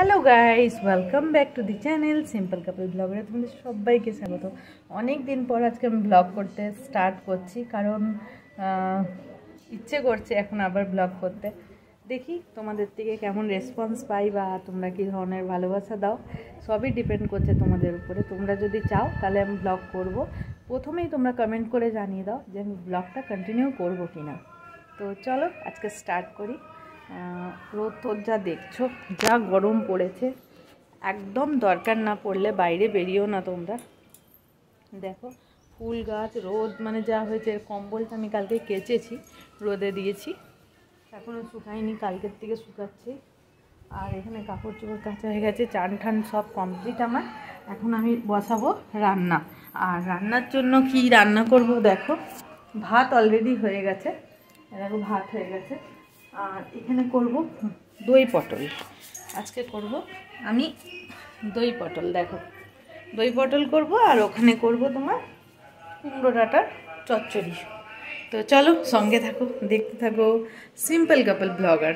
Hello guys, welcome back to the channel simple couple ব্লগে তোমাদের সবাইকে স্বাগত। অনেক দিন পর আজকে আমি ব্লগ করতে স্টার্ট করছি, কারণ ইচ্ছে করছে এখন আবার ব্লগ করতে। দেখি তোমাদের থেকে কেমন রেসপন্স পাই বা তোমরা কী ধরনের ভালোবাসা দাও, সবই ডিপেন্ড করছে তোমাদের উপরে। তোমরা যদি চাও তাহলে আমি ব্লগ করব। প্রথমেই তোমরা কমেন্ট করে জানিয়ে দাও যে আমি ব্লগটা কন্টিনিউ করবো কি না। তো চলো আজকে স্টার্ট করি। রোদ তোর যা দেখছো, যা গরম পড়েছে, একদম দরকার না পড়লে বাইরে বেরিয়েও না তোমরা। দেখো ফুল গাছ, রোদ মানে যা হয়েছে। কম্বলটা আমি কালকে কেচেছি, রোদে দিয়েছি, এখনও শুকায়নি, কালকের থেকে শুকাচ্ছি। আর এখানে কাপড় চোপড় কাচা হয়ে গেছে, চান ঠান সব কমপ্লিট আমার। এখন আমি বসাবো রান্না। আর রান্নার জন্য কি রান্না করব দেখো, ভাত অলরেডি হয়ে গেছে, দেখো ভাত হয়ে গেছে। আর এখানে করব দই পটল। আজকে করব আমি দই পটল, দেখো দই পটল করব। আর ওখানে করব তোমার কুমড়ো ডাঁটার চচ্চড়ি। তো চলো সঙ্গে থাকো, দেখতে থাকো সিম্পল কাপল ব্লগার।